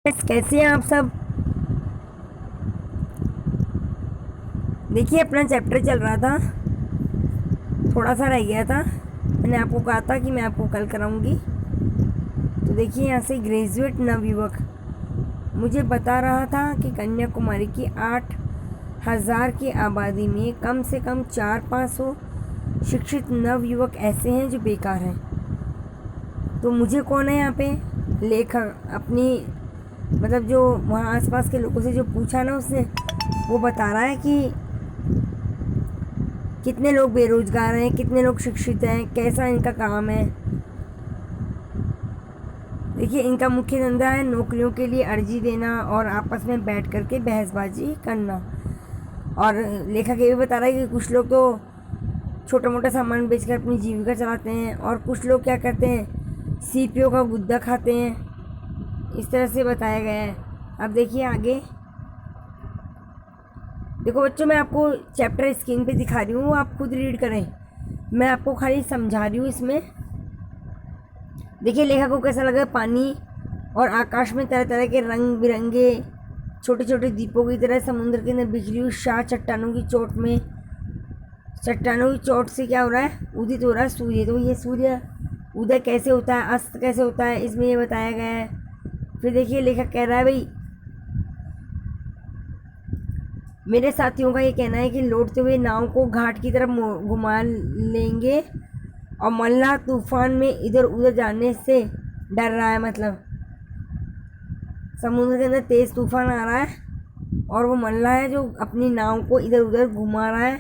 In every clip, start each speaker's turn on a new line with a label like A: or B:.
A: कैसे हैं आप सब। देखिए अपना चैप्टर चल रहा था, थोड़ा सा रह गया था। मैंने आपको कहा था कि मैं आपको कल कराऊंगी। तो देखिए यहाँ से ग्रेजुएट नवयुवक मुझे बता रहा था कि कन्याकुमारी की 8,000 की आबादी में कम से कम 400-500 शिक्षित नवयुवक ऐसे हैं जो बेकार हैं। तो मुझे कौन है यहाँ पे लेखक अपनी मतलब जो वहाँ आसपास के लोगों से जो पूछा ना उसने, वो बता रहा है कि कितने लोग बेरोजगार हैं, कितने लोग शिक्षित हैं, कैसा इनका काम है। देखिए इनका मुख्य धंधा है नौकरियों के लिए अर्जी देना और आपस में बैठ कर के बहसबाजी करना। और लेखक ये भी बता रहा है कि कुछ लोग तो छोटा मोटा सामान बेचकर अपनी जीविका चलाते हैं और कुछ लोग क्या करते हैं, सीपीओ का गुद्दा खाते हैं। इस तरह से बताया गया है। अब देखिए आगे। देखो बच्चों, मैं आपको चैप्टर स्क्रीन पे दिखा रही हूँ, आप खुद रीड करें। मैं आपको खाली समझा रही हूँ इसमें। देखिए लेखक को कैसा लगा, पानी और आकाश में तरह तरह के रंग बिरंगे छोटे छोटे दीपों की तरह समुद्र के अंदर बिखरी हुई शाह चट्टानों की चोट में, चट्टानों की चोट से क्या हो रहा है, उदित हो रहा है सूर्य। तो ये सूर्य उदय कैसे होता है, अस्त कैसे होता है, इसमें ये बताया गया है। फिर देखिए लेखक कह रहा है, भाई मेरे साथियों का ये कहना है कि लौटते हुए नाव को घाट की तरफ घुमा लेंगे और मल्लाह तूफान में इधर उधर जाने से डर रहा है। मतलब समुद्र के अंदर तेज़ तूफान आ रहा है और वो मल्लाह है जो अपनी नाव को इधर उधर घुमा रहा है।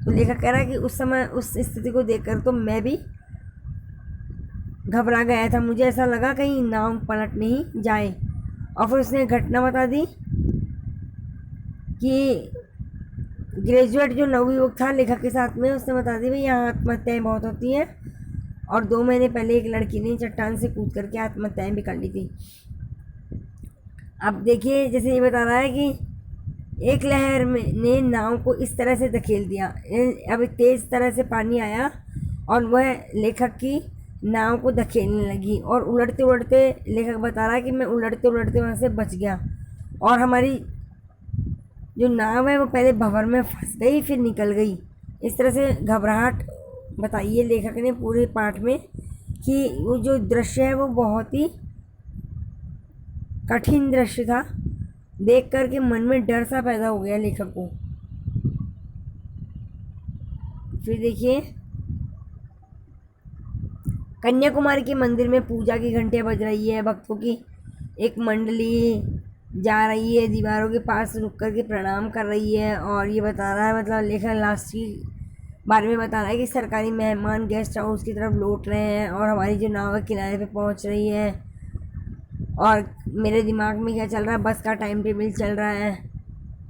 A: तो लेखक कह रहा है कि उस समय उस स्थिति को देखकर तो मैं भी घबरा गया था, मुझे ऐसा लगा कहीं नाव पलट नहीं जाए। और फिर उसने घटना बता दी कि ग्रेजुएट जो नवयुवक था लेखक के साथ में, उसने बता दी भाई यहाँ आत्महत्याएं बहुत होती हैं और 2 महीने पहले एक लड़की ने चट्टान से कूद करके आत्महत्याएं भी कर ली थी। अब देखिए जैसे ये बता रहा है कि एक लहर में ने नाव को इस तरह से धकेल दिया। अब तेज़ तरह से पानी आया और वह लेखक की नाव को धकेलने लगी और उलटते उलटते लेखक बता रहा है कि मैं उलटते उलटते वहाँ से बच गया और हमारी जो नाव है वो पहले भंवर में फंस गई फिर निकल गई। इस तरह से घबराहट बताई है लेखक ने पूरे पाठ में कि वो जो दृश्य है वो बहुत ही कठिन दृश्य था। देख कर के मन में डर सा पैदा हो गया लेखक को। फिर देखिए कन्याकुमारी के मंदिर में पूजा की घंटियां बज रही है, भक्तों की एक मंडली जा रही है, दीवारों के पास रुक कर के प्रणाम कर रही है। और ये बता रहा है, मतलब लेखक लास्ट की बारे में बता रहा है कि सरकारी मेहमान गेस्ट हाउस की तरफ लौट रहे हैं और हमारी जो नाव किनारे पे पहुंच रही है। और मेरे दिमाग में क्या चल रहा है, बस का टाइम टेबल चल रहा है।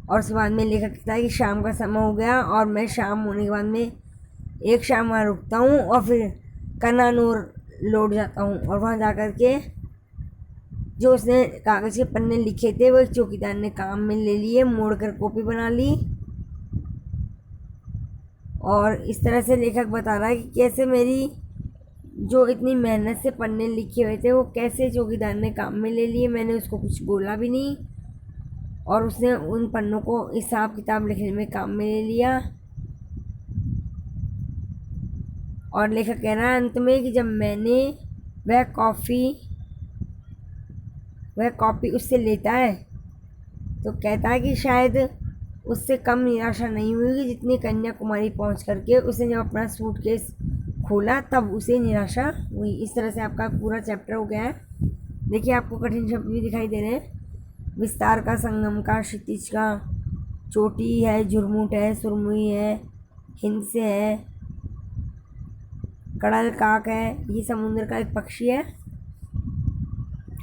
A: और उसके बाद में लेखक कहता है कि शाम का समय हो गया और मैं शाम होने के बाद में एक शाम वहाँ रुकता हूँ और फिर कन्नानूर लौट जाता हूँ। और वहाँ जा कर के जो उसने कागज़ के पन्ने लिखे थे वो एक चौकीदार ने काम में ले लिए, मोड़ कर कॉपी बना ली। और इस तरह से लेखक बता रहा है कि कैसे मेरी जो इतनी मेहनत से पन्ने लिखे हुए थे वो कैसे चौकीदार ने काम में ले लिए। मैंने उसको कुछ बोला भी नहीं और उसने उन पन्नों को हिसाब किताब लिखने में काम में ले लिया। और लेखक कह रहा है अंत में कि जब मैंने वह कॉपी उससे लेता है तो कहता है कि शायद उससे कम निराशा नहीं हुई जितनी कन्याकुमारी पहुंच करके उसने जब अपना सूटकेस खोला तब उसे निराशा हुई। इस तरह से आपका पूरा चैप्टर हो गया है। देखिए आपको कठिन शब्द भी दिखाई दे रहे हैं, विस्तार का, संगम का, क्षितिज का, चोटी है, झुरमुट है, सुरमुई है, हिंद से है, कड़ल काक है, ये समुद्र का एक पक्षी है।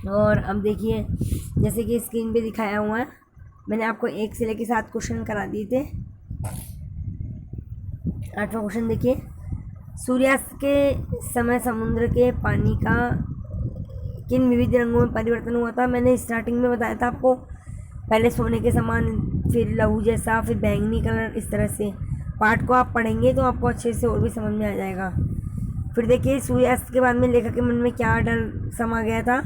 A: और अब देखिए जैसे कि स्क्रीन पे दिखाया हुआ है, मैंने आपको 1 से लेकर 7 क्वेश्चन करा दिए थे। 8वां क्वेश्चन देखिए, सूर्यास्त के समय समुद्र के पानी का किन विविध रंगों में परिवर्तन हुआ था। मैंने स्टार्टिंग में बताया था आपको, पहले सोने के समान, फिर लहू जैसा, फिर बैंगनी कलर। इस तरह से पाठ को आप पढ़ेंगे तो आपको अच्छे से और भी समझ में आ जाएगा। फिर देखिए सूर्यास्त के बाद में लेखक के मन में क्या डर समा गया था।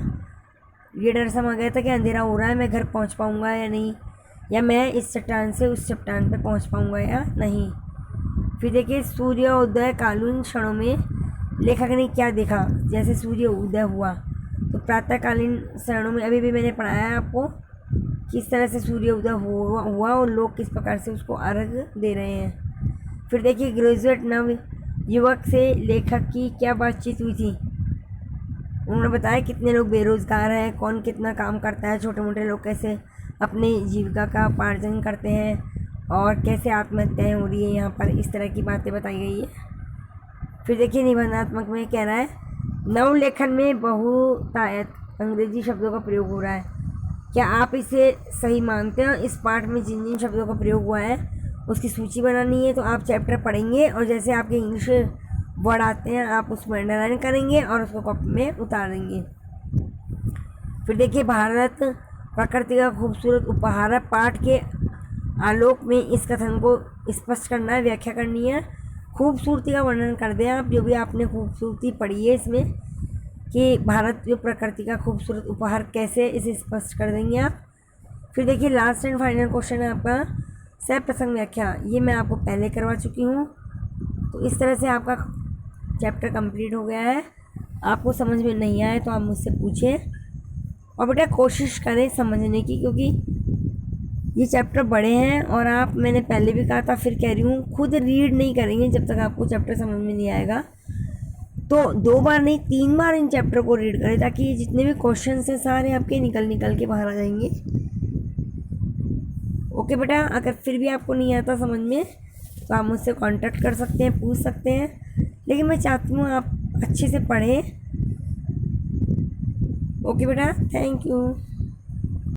A: ये डर समा गया था कि अंधेरा हो रहा है, मैं घर पहुंच पाऊंगा या नहीं, या मैं इस चट्टान से उस चट्टान पे पहुंच पाऊंगा या नहीं। फिर देखिए सूर्योदय कालीन क्षणों में लेखक ने क्या देखा। जैसे सूर्य उदय हुआ तो प्रातःकालीन क्षणों में अभी भी मैंने पढ़ाया है आपको किस तरह से सूर्य उदय हुआ और लोग किस प्रकार से उसको अर्घ दे रहे हैं। फिर देखिए ग्रेजुएट नव युवक से लेखक की क्या बातचीत हुई थी। उन्होंने बताया कितने लोग बेरोजगार हैं, कौन कितना काम करता है, छोटे मोटे लोग कैसे अपनी जीविका का उपार्जन करते हैं और कैसे आत्महत्याएं हो रही है यहाँ पर, इस तरह की बातें बताई गई है। फिर देखिए निबंधात्मक में कह रहा है नवलेखन में बहुतायत अंग्रेजी शब्दों का प्रयोग हो रहा है। क्या आप इसे सही मानते हैं? इस पाठ में जिन जिन शब्दों का प्रयोग हुआ है उसकी सूची बनानी है। तो आप चैप्टर पढ़ेंगे और जैसे आपके इंग्लिश वर्ड आते हैं आप उसमें अंडरलाइन करेंगे और उसको कॉपी में उतारेंगे। फिर देखिए भारत प्रकृति का खूबसूरत उपहार है। पाठ के आलोक में इस कथन को स्पष्ट करना है, व्याख्या करनी है। खूबसूरती का वर्णन कर दें आप, जो भी आपने खूबसूरती पढ़ी है इसमें कि भारत जो प्रकृति का खूबसूरत उपहार, कैसे इसे स्पष्ट कर देंगे आप। फिर देखिए लास्ट एंड फाइनल क्वेश्चन है आपका सह प्रसंग व्याख्या। ये मैं आपको पहले करवा चुकी हूँ। तो इस तरह से आपका चैप्टर कंप्लीट हो गया है। आपको समझ में नहीं आए तो आप मुझसे पूछें और बेटा कोशिश करें समझने की, क्योंकि ये चैप्टर बड़े हैं और आप, मैंने पहले भी कहा था फिर कह रही हूँ, खुद रीड नहीं करेंगे जब तक आपको चैप्टर समझ में नहीं आएगा। तो 2 बार नहीं 3 बार इन चैप्टर को रीड करें ताकि जितने भी क्वेश्चन हैं सारे आपके निकल के बाहर आ जाएंगे। ओके बेटा, अगर फिर भी आपको नहीं आता समझ में तो आप मुझसे कांटेक्ट कर सकते हैं, पूछ सकते हैं, लेकिन मैं चाहती हूँ आप अच्छे से पढ़ें। ओके बेटा, थैंक यू।